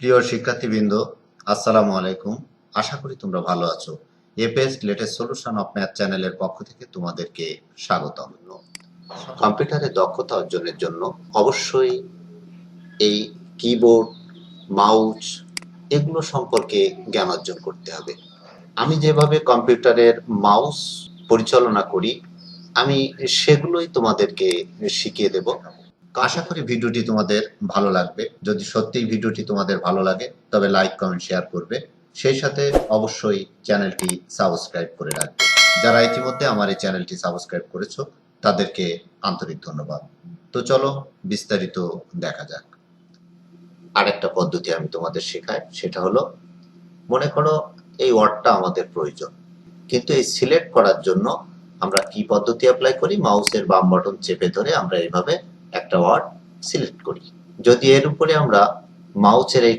প্রিয় শিক্ষার্থীবৃন্দ, আসসালামু আলাইকুম। আশা করি তোমরা ভালো আছো। এপেস্ট লেটেস্ট সলিউশন অফ ম্যাথ চ্যানেলের পক্ষ থেকে তোমাদেরকে স্বাগতম। কম্পিউটারে দক্ষতা অর্জনের জন্য অবশ্যই এই কিবোর্ড, মাউস এগুলো সম্পর্কে জ্ঞান অর্জন করতে হবে। আমি যেভাবে কম্পিউটারের মাউস পরিচালনা করি, আমি সেগুলোই তোমাদেরকে শিখিয়ে দেব। আশা করি ভিডিওটি তোমাদের ভালো লাগবে। যদি সত্যিই ভিডিওটি তোমাদের ভালো লাগে তবে লাইক, কমেন্ট, শেয়ার করবে। সেই সাথে অবশ্যই চ্যানেলটি সাবস্ক্রাইব করে রাখবে। যারা ইতিমধ্যে আমার এই চ্যানেলটি সাবস্ক্রাইব করেছো তাদেরকে আন্তরিক ধন্যবাদ। তো চলো বিস্তারিত দেখা যাক। আরেকটা পদ্ধতি আমি তোমাদের শেখাই, সেটা হলো, মনে করো এই ওয়ার্ডটা আমাদের প্রয়োজন, কিন্তু এই সিলেক্ট করার জন্য আমরা কি পদ্ধতি অ্যাপ্লাই করি? মাউসের বাম বাটন চেপে ধরে আমরা এইভাবে একটা ওয়ার্ড সিলেক্ট করি। যদি এর উপরে আমরা মাউসের এই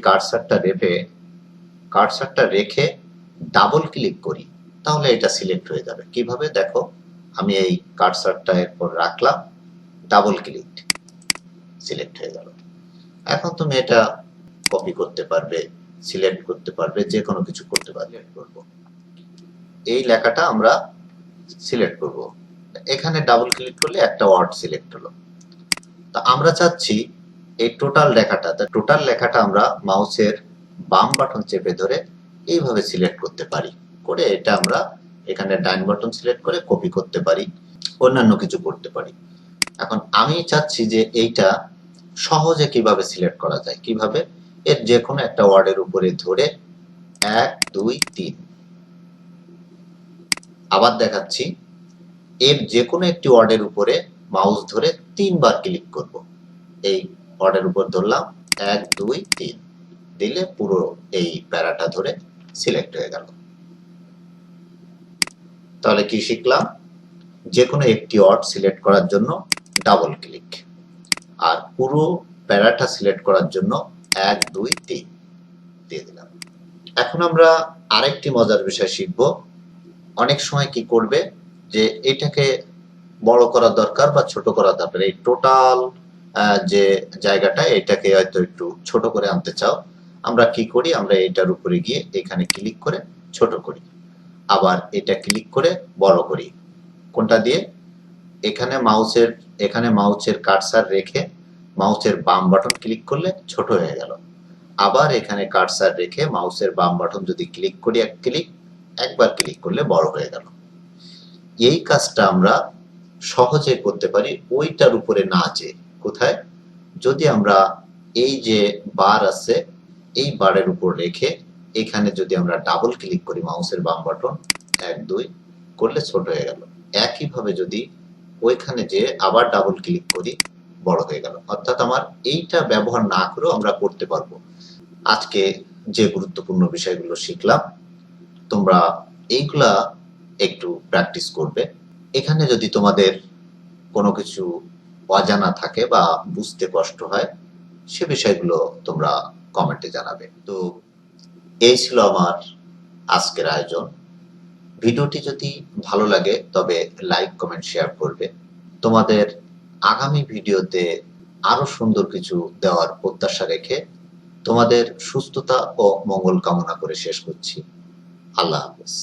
কার্সারটা রেখে ডাবল ক্লিক করি, তাহলে এটা সিলেক্ট হয়ে যাবে। কিভাবে? দেখো, আমি এই কার্সারটা এরপর রাখলাম, ডাবল ক্লিক, সিলেক্ট হয়ে গেল। এখন তুমি এটা কপি করতে পারবে, সিলেক্ট করতে পারবে, যে কোনো কিছু করতে পারবে। এই লেখাটা আমরা সিলেক্ট করব। এখানে ডাবল ক্লিক করলে একটা ওয়ার্ড সিলেক্ট হলো। তা আমরা চাচ্ছি এই টোটাল লেখাটা আমরা মাউসের বাম বাটন চেপে ধরে এইভাবে সিলেক্ট করতে পারি। করে এটা আমরা এখানে ডান বাটন সিলেক্ট করে কপি করতে পারি, অন্যান্য কিছু করতে পারি। এখন আমি চাচ্ছি যে এইটা সহজে কিভাবে সিলেক্ট করা যায়। কিভাবে? এর যে কোনো একটা ওয়ার্ডের উপরে ধরে 1 2 3, আবার দেখাচ্ছি, এর যে কোনো একটি ওয়ার্ডের উপরে মাউস ধরে 3 বার ক্লিক করব। এই ওয়ার্ডের উপর ধরলাম, 1 2 3 দিলে পুরো এই প্যারাটা ধরে সিলেক্ট হয়ে গেল। তাহলে কি শিখলাম? যে কোনো একটি ওয়ার্ড সিলেক্ট করার জন্য ডাবল ক্লিক, আর পুরো প্যারাটা সিলেক্ট করার জন্য 1 2 3 দিয়ে দিলাম। এখন আমরা আরেকটি মজার বিষয় শিখব। অনেক সময় কি করবে, যে এটাকে বড় করা দরকার বা ছোট করা দরকার। এই টোটাল যে জায়গাটা, এটাকে হয়তো একটু ছোট করে আনতে চাও। আমরা কি করি? আমরা এটার উপরে গিয়ে এখানে ক্লিক করে ছোট করি, আবার এটা ক্লিক করে বড় করি। কোনটা দিয়ে? এখানে মাউসের কার্সার রেখে মাউসের বাম বাটন ক্লিক করলে ছোট হয়ে গেল। আবার এখানে কার্সার রেখে মাউসের বাম বাটন যদি ক্লিক করি, একবার ক্লিক করলে বড় হয়ে গেল। এই কাজটা আমরা সহজে করতে পারি ওইটার উপরে না যেয়ে। কোথায়? যদি আমরা এই যে বার আছে, এই বারের উপর রেখে এখানে যদি আমরা ডাবল ক্লিক করি মাউসের বাম বাটন, 1 2 করলে ছোট হয়ে গেল। একইভাবে যদি ওইখানে যে আবার ডাবল ক্লিক করি, বড় হয়ে গেল। অর্থাৎ আমার এইটা ব্যবহার না করেও আমরা করতে পারবো। আজকে যে গুরুত্বপূর্ণ বিষয়গুলো শিখলাম, তোমরা এইগুলা একটু প্র্যাকটিস করবে। এখানে যদি তোমাদের কোনো কিছু অজানা থাকে বা বুঝতে কষ্ট হয়, সে বিষয়গুলো তোমরা কমেন্টে জানাবে। তো এই ছিল আমার আজকের আয়োজন। ভিডিওটি যদি ভালো লাগে তবে লাইক, কমেন্ট, শেয়ার করবে। তোমাদের আগামী ভিডিওতে আরো সুন্দর কিছু দেওয়ার প্রত্যাশা রেখে তোমাদের সুস্থতা ও মঙ্গল কামনা করে শেষ করছি। আল্লাহ হাফেজ।